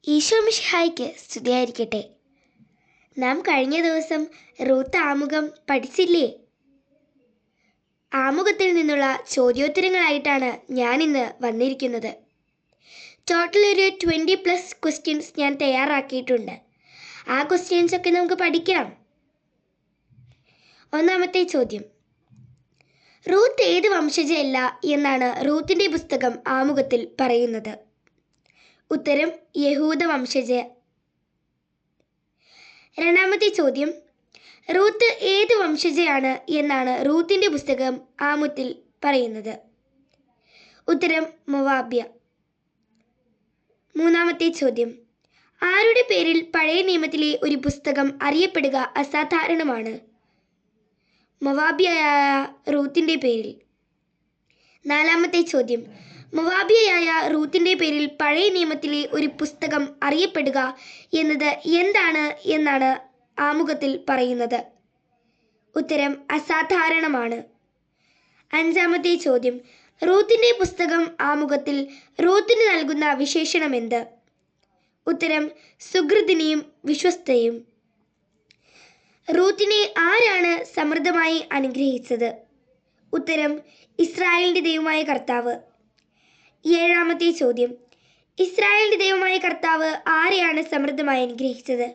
ഈശോ മിശിഹായ്ക്ക് സ്തുതിയായിരിക്കട്ടെ. നാം കഴിഞ്ഞ ദിവസം റൂത്ത് ആമുഖം പഠിച്ചില്ലേ? ആമുഖത്തിൽ നിന്നുള്ള ചോദ്യോത്തരങ്ങളായിട്ടാണ് ഞാനിന്ന് വന്നിരിക്കുന്നത്. ടോട്ടൽ ഒരു 20+ ക്വസ്റ്റ്യൻസ് ഞാൻ തയ്യാറാക്കിയിട്ടുണ്ട്. ആ ക്വസ്റ്റ്യൻസൊക്കെ നമുക്ക് പഠിക്കാം. ഒന്നാമത്തെ ചോദ്യം, റൂത്ത് ഏത് വംശജയല്ല എന്നാണ് റൂത്തിൻ്റെ പുസ്തകം ആമുഖത്തിൽ പറയുന്നത്? ഉത്തരം യഹൂദ വംശജ. രണ്ടാമത്തെ ചോദ്യം, റൂത്ത് ഏത് വംശജയാണ് എന്നാണ് റൂത്തിൻ്റെ പുസ്തകം ആമുഖത്തിൽ പറയുന്നത്? ഉത്തരം മൊവാബ്യ. മൂന്നാമത്തെ ചോദ്യം, ആരുടെ പേരിൽ പഴയ നിയമത്തിലെ ഒരു പുസ്തകം അറിയപ്പെടുക അസാധാരണമാണ്? മൊവാബ്യയായ റൂത്തിൻ്റെ പേരിൽ. നാലാമത്തെ ചോദ്യം, മൊവാബ്യയായ റൂത്തിൻ്റെ പേരിൽ പഴയ നിയമത്തിലെ ഒരു പുസ്തകം അറിയപ്പെടുക എന്നത് എന്താണ് എന്നാണ് ആമുഖത്തിൽ പറയുന്നത്? ഉത്തരം അസാധാരണമാണ്. അഞ്ചാമത്തെ ചോദ്യം, റൂത്തിൻ്റെ പുസ്തകം ആമുഖത്തിൽ റൂത്തിന് നൽകുന്ന വിശേഷണം എന്ത്? ഉത്തരം സുഹൃത്തിനെയും വിശ്വസ്തയും. റൂത്തിനെ ആരാണ് സമൃദ്ധമായി അനുഗ്രഹിച്ചത്? ഉത്തരം ഇസ്രായേലിൻ്റെ ദൈവമായ കർത്താവ്. ഏഴാമത്തെ ചോദ്യം, ഇസ്രായേലിൻ്റെ ദൈവമായ കർത്താവ് ആരെയാണ് സമൃദ്ധമായി അനുഗ്രഹിച്ചത്?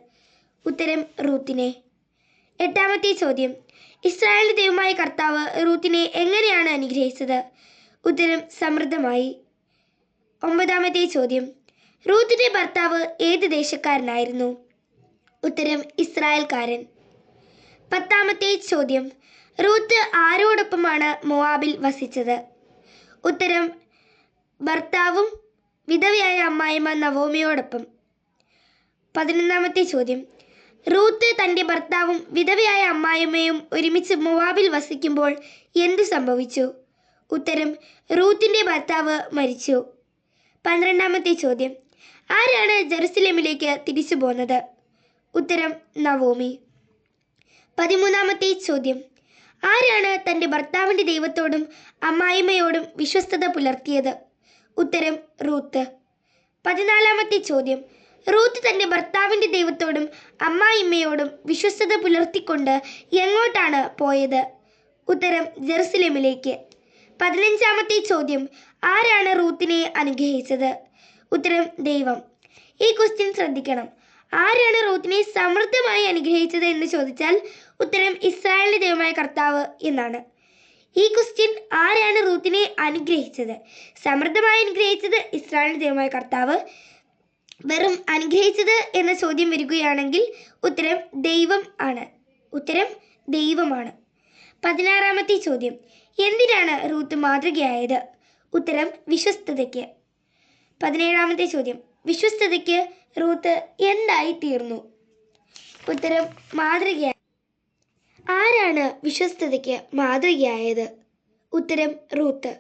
ഉത്തരം റൂത്തിനെ. എട്ടാമത്തെ ചോദ്യം, ഇസ്രായേലിൻ്റെ ദൈവമായ കർത്താവ് റൂത്തിനെ എങ്ങനെയാണ് അനുഗ്രഹിച്ചത്? ഉത്തരം സമൃദ്ധമായി. ഒമ്പതാമത്തെ ചോദ്യം, റൂത്തിൻ്റെ ഭർത്താവ് ഏത് ദേശക്കാരനായിരുന്നു? ഉത്തരം ഇസ്രായേൽക്കാരൻ. പത്താമത്തെ ചോദ്യം, റൂത്ത് ആരോടൊപ്പമാണ് മോവാബിൽ വസിച്ചത്? ഉത്തരം ഭർത്താവും വിധവയായ അമ്മായിമ്മ നവോമിയോടൊപ്പം. 11ാമത്തെ ചോദ്യം, റൂത്ത് തൻ്റെ ഭർത്താവും വിധവയായ അമ്മായിമ്മയും ഒരുമിച്ച് മോവാബിൽ വസിക്കുമ്പോൾ എന്തു സംഭവിച്ചു? ഉത്തരം റൂത്തിൻ്റെ ഭർത്താവ് മരിച്ചു. 12ാമത്തെ ചോദ്യം, ആരാണ് ജെറുസലേമിലേക്ക് തിരിച്ചു പോന്നത്? ഉത്തരം നവോമി. 13ാമത്തെ ചോദ്യം, ആരാണ് തൻ്റെ ഭർത്താവിൻ്റെ ദൈവത്തോടും അമ്മായിമ്മയോടും വിശ്വസ്തത പുലർത്തിയത്? ഉത്തരം റൂത്ത്. 14ാമത്തെ ചോദ്യം, റൂത്ത് തൻ്റെ ഭർത്താവിൻ്റെ ദൈവത്തോടും അമ്മായിമ്മയോടും വിശ്വസ്തത പുലർത്തിക്കൊണ്ട് എങ്ങോട്ടാണ് പോയത്? ഉത്തരം ജെറുസലേമിലേക്ക്. 15ാമത്തെ ചോദ്യം, ആരാണ് റൂത്തിനെ അനുഗ്രഹിച്ചത്? ഉത്തരം ദൈവം. ഈ ക്വസ്റ്റ്യൻ ശ്രദ്ധിക്കണം. ആരാണ് റൂത്തിനെ സമൃദ്ധമായി അനുഗ്രഹിച്ചത് എന്ന് ചോദിച്ചാൽ ഉത്തരം ഇസ്രായേലിൻ്റെ ദൈവമായ കർത്താവ് എന്നാണ്. ഈ ക്വസ്റ്റ്യൻ ആരാണ് റൂത്തിനെ അനുഗ്രഹിച്ചത്? സമൃദ്ധമായി അനുഗ്രഹിച്ചത് ഇസ്രായേലിൻ്റെ ദൈവമായ കർത്താവ്. വെറും അനുഗ്രഹിച്ചത് എന്ന ചോദ്യം വരികയാണെങ്കിൽ ഉത്തരം ദൈവം ആണ്. ഉത്തരം ദൈവമാണ്. 16ാമത്തെ ചോദ്യം, എന്തിനാണ് റൂത്ത് മാതൃകയായത്? ഉത്തരം വിശ്വസ്തതയ്ക്ക്. 17ാമത്തെ ചോദ്യം, വിശ്വസ്തതയ്ക്ക് റൂത്ത് എന്തായി തീർന്നു? ഉത്തരം മാതൃകയായി. ആരാണ് വിശ്വസ്തതയ്ക്ക് മാതൃകയായത്? ഉത്തരം റൂത്ത്.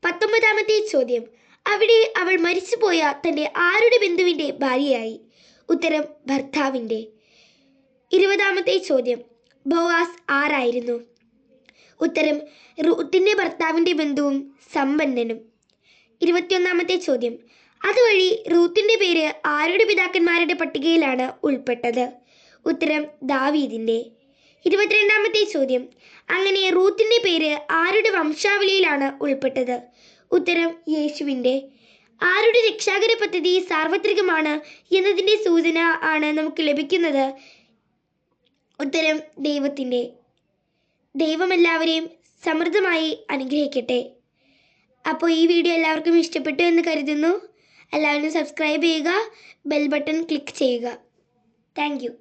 19ാമത്തെ ചോദ്യം, അവിടെ അവൾ മരിച്ചുപോയ തൻ്റെ ആരുടെ ബന്ധുവിൻ്റെ ഭാര്യയായി? ഉത്തരം ഭർത്താവിൻ്റെ. 20ാമത്തെ ചോദ്യം, ബോവാസ് ആരായിരുന്നു? ഉത്തരം റൂത്തിൻ്റെ ഭർത്താവിൻ്റെ ബന്ധുവും സമ്പന്നനും. 21ാമത്തെ ചോദ്യം, അതുവഴി റൂത്തിൻ്റെ പേര് ആരുടെ പിതാക്കന്മാരുടെ പട്ടികയിലാണ് ഉൾപ്പെട്ടത്? ഉത്തരം ദാവീദിൻ്റെ. 22ാമത്തെ ചോദ്യം, അങ്ങനെ റൂത്തിൻ്റെ പേര് ആരുടെ വംശാവലിയിലാണ് ഉൾപ്പെട്ടത്? ഉത്തരം യേശുവിൻ്റെ. ആരുടെ രക്ഷാകര പദ്ധതി സാർവത്രികമാണ് എന്നതിൻ്റെ സൂചന ആണ് നമുക്ക് ലഭിക്കുന്നത്? ഉത്തരം ദൈവത്തിൻ്റെ. ദൈവം എല്ലാവരെയും സമൃദ്ധമായി അനുഗ്രഹിക്കട്ടെ. അപ്പോൾ ഈ വീഡിയോ എല്ലാവർക്കും ഇഷ്ടപ്പെട്ടു എന്ന് കരുതുന്നു. എല്ലാവരും സബ്സ്ക്രൈബ് ചെയ്യുക, ബെൽ ബട്ടൺ ക്ലിക്ക് ചെയ്യുക. Thank you.